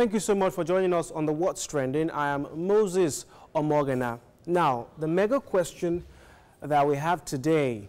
Thank you so much for joining us on the What's Trending. I am Moses Omogana. Now, the mega question that we have today,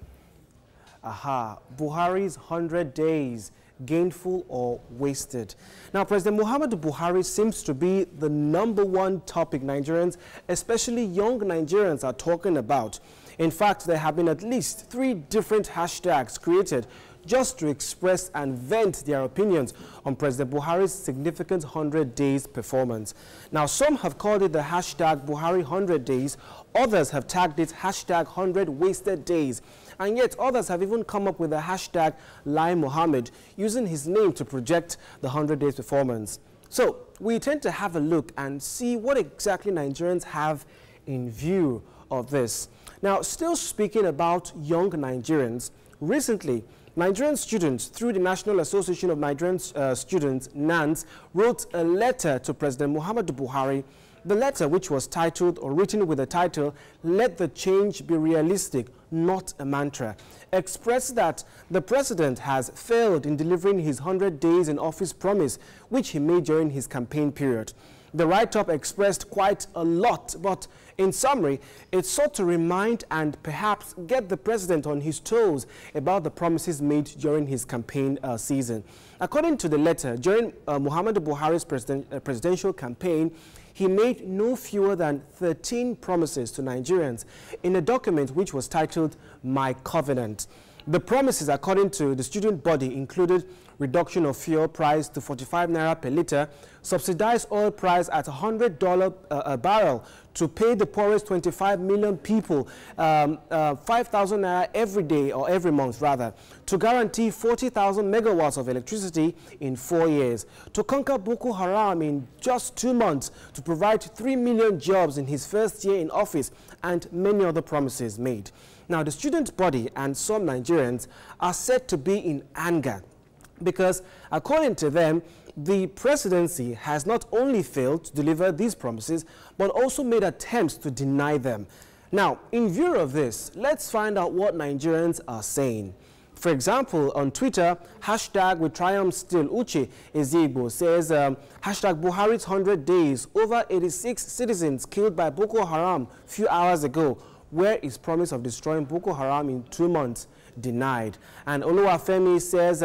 Buhari's 100 days, gainful or wasted? Now, President Muhammadu Buhari seems to be the #1 topic Nigerians, especially young Nigerians, are talking about. In fact, there have been at least 3 different hashtags created just to express and vent their opinions on President Buhari's significant 100 days performance. Now, some have called it the hashtag Buhari 100 days, others have tagged it hashtag 100 wasted days, and yet others have even come up with the hashtag Lai Mohammed, using his name to project the 100 days performance. So, we tend to have a look and see what exactly Nigerians have in view of this. Now, still speaking about young Nigerians, recently, Nigerian Students, through the National Association of Nigerian Students, NANS, wrote a letter to President Muhammadu Buhari. The letter, which was titled or written with the title, "Let the Change Be Realistic, Not a Mantra," expressed that the president has failed in delivering his 100 days in office promise, which he made during his campaign period. The write-up expressed quite a lot, but in summary, it sought to remind and perhaps get the president on his toes about the promises made during his campaign season. According to the letter, during Muhammadu Buhari's presidential campaign, he made no fewer than 13 promises to Nigerians in a document which was titled My Covenant. The promises, according to the student body, included reduction of fuel price to 45 naira per litre, subsidized oil price at $100 a barrel to pay the poorest 25 million people 5,000 naira every day, or every month rather, to guarantee 40,000 megawatts of electricity in 4 years, to conquer Boko Haram in just 2 months, to provide 3 million jobs in his first year in office, and many other promises made. Now, the student body and some Nigerians are said to be in anger because, according to them, the presidency has not only failed to deliver these promises, but also made attempts to deny them. Now, in view of this, let's find out what Nigerians are saying. For example, on Twitter, hashtag with triumph still, Uche Ezigbo says, hashtag Buhari's 100 days, over 86 citizens killed by Boko Haram few hours ago. Where is promise of destroying Boko Haram in 2 months? Denied. And Oluwafemi says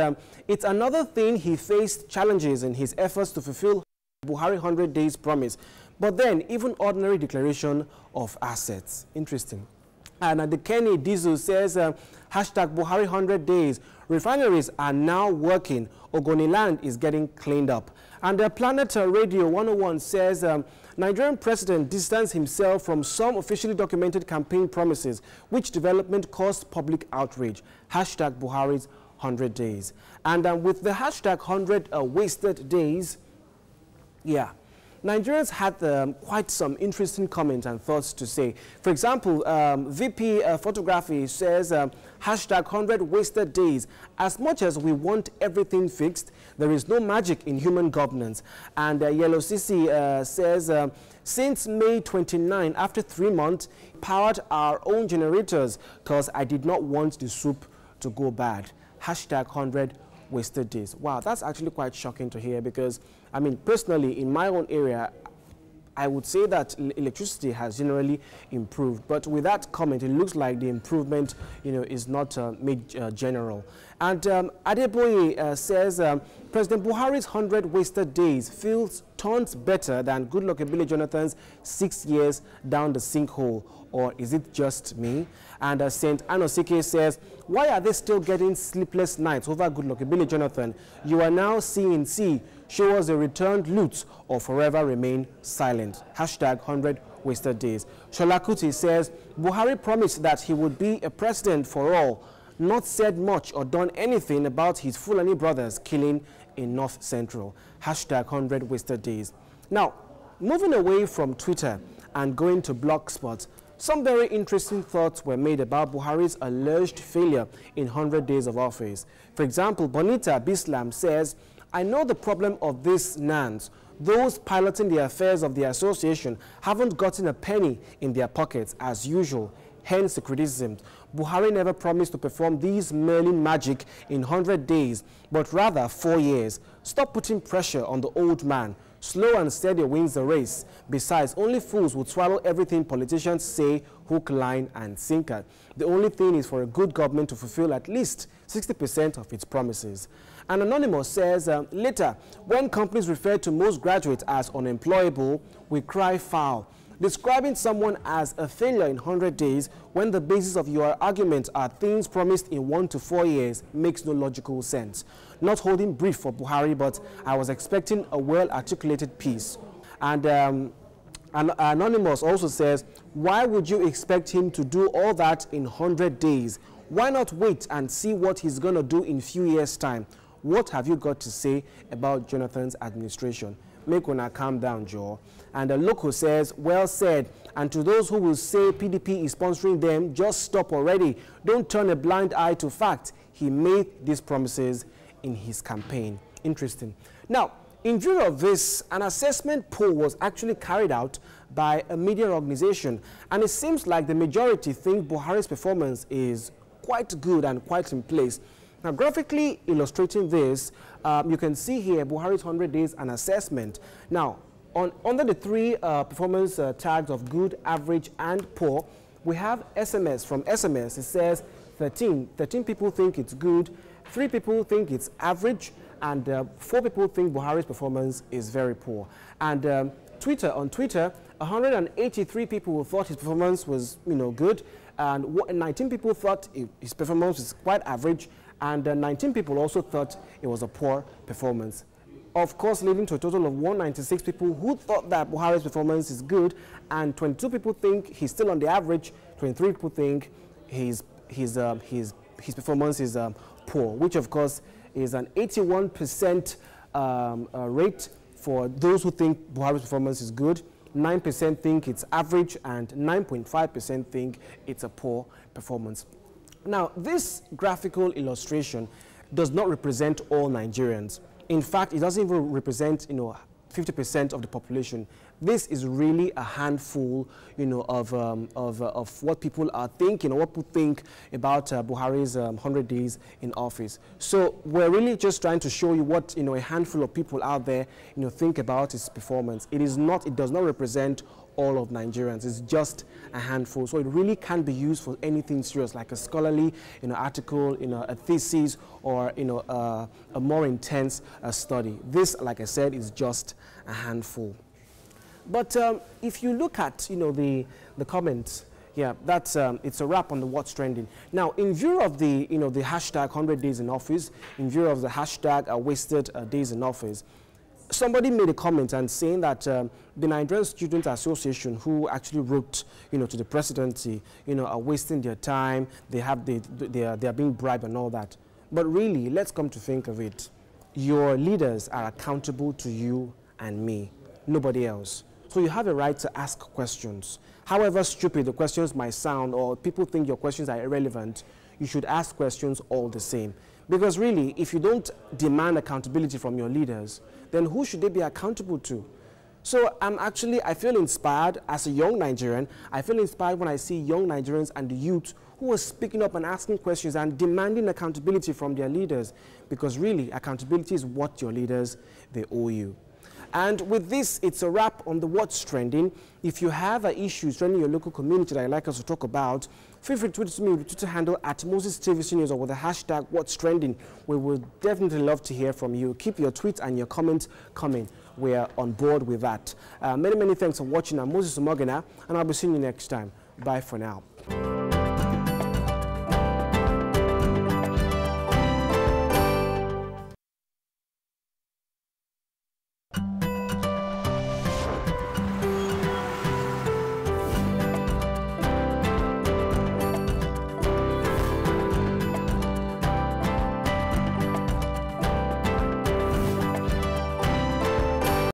it's another thing he faced challenges in his efforts to fulfill Buhari 100 days promise, but then even ordinary declaration of assets. Interesting. And Adekeni Dizu says hashtag Buhari 100 days, refineries are now working, Ogoni land is getting cleaned up. And Planet Radio 101 says Nigerian president distanced himself from some officially documented campaign promises, which development caused public outrage. Hashtag Buhari's 100 days. And with the hashtag 100 wasted days, Nigerians had quite some interesting comments and thoughts to say. For example, VP Photography says, hashtag 100 wasted days. As much as we want everything fixed, there is no magic in human governance. And Yellow Sisi says, since May 29, after 3 months, powered our own generators because I did not want the soup to go bad. Hashtag 100 wasted days. Wow, that's actually quite shocking to hear because, I mean, personally, in my own area, I would say that electricity has generally improved. But with that comment, it looks like the improvement, is not made general. And Adeboye says, President Buhari's 100 wasted days feels tons better than Goodluck Ebele Jonathan's 6 years down the sinkhole. Or is it just me? And St. Anosike says, why are they still getting sleepless nights over Goodluck Ebele Jonathan? You are now CNC. Show us the returned loot or forever remain silent. Hashtag 100 wasted days. Sholakuti says, Buhari promised that he would be a president for all, not said much or done anything about his Fulani brothers killing in North Central. Hashtag 100 wasted days. Now, moving away from Twitter and going to Blogspot, some very interesting thoughts were made about Buhari's alleged failure in 100 days of office. For example, Bonita Bislam says, I know the problem of these NANs. Those piloting the affairs of the association haven't gotten a penny in their pockets as usual. Hence the criticism. Buhari never promised to perform these Merlin magic in 100 days, but rather 4 years. Stop putting pressure on the old man. Slow and steady wins the race. Besides, only fools would swallow everything politicians say, hook, line, and sinker. The only thing is for a good government to fulfill at least 60% of its promises. And Anonymous says, later, when companies refer to most graduates as unemployable, we cry foul. Describing someone as a failure in 100 days when the basis of your argument are things promised in 1 to 4 years makes no logical sense. Not holding brief for Buhari, but I was expecting a well-articulated piece. And Anonymous also says, why would you expect him to do all that in 100 days? Why not wait and see what he's going to do in few years' time? What have you got to say about Jonathan's administration? Make una calm down, Joe. And the Loco says, well said. And to those who will say PDP is sponsoring them, just stop already. Don't turn a blind eye to fact. He made these promises in his campaign. Interesting. Now, in view of this, an assessment poll was actually carried out by a media organization. And it seems like the majority think Buhari's performance is quite good and quite in place. Now, graphically illustrating this, you can see here Buhari's 100 days an assessment. Now, under the three performance tags of good, average, and poor, we have SMS. From SMS, it says 13 people think it's good, 3 people think it's average, and 4 people think Buhari's performance is very poor. And on Twitter, 183 people thought his performance was, good, and 19 people thought his performance was quite average, and 19 people also thought it was a poor performance. Of course, leading to a total of 196 people who thought that Buhari's performance is good, and 22 people think he's still on the average, 23 people think his performance is poor, which of course is an 81% rate for those who think Buhari's performance is good. 9% think it's average, and 9.5% think it's a poor performance. Now, this graphical illustration does not represent all Nigerians. In fact, it doesn't even represent, 50% of the population. This is really a handful, of what people are thinking, or what people think about Buhari's 100 days in office. So we're really just trying to show you what, a handful of people out there, think about his performance. It does not represent all of Nigerians. It's just a handful. So it really can't be used for anything serious, like a scholarly, article, a thesis, or, a more intense study. This, like I said, is just a handful. But if you look at, the comments, yeah, that's it's a wrap on the what's trending. Now, in view of the, the hashtag 100 days in office, in view of the hashtag wasted days in office, somebody made a comment and saying that the Nigerian Students Association, who actually wrote, to the presidency, are wasting their time. They are being bribed and all that. But really, let's come to think of it. Your leaders are accountable to you and me, nobody else. So you have a right to ask questions. However stupid the questions might sound, or people think your questions are irrelevant, you should ask questions all the same. Because really, if you don't demand accountability from your leaders, then who should they be accountable to? So I feel inspired as a young Nigerian. I feel inspired when I see young Nigerians and the youth who are speaking up and asking questions and demanding accountability from their leaders. Because really, accountability is what your leaders, they owe you. And with this, it's a wrap on the What's Trending. If you have issues trending in your local community that you'd like us to talk about, feel free to tweet to me with the Twitter handle at Moses TVC News, or with the hashtag What's Trending. We would definitely love to hear from you. Keep your tweets and your comments coming. We're on board with that. Many thanks for watching. I'm Moses Umogena, and I'll be seeing you next time. Bye for now.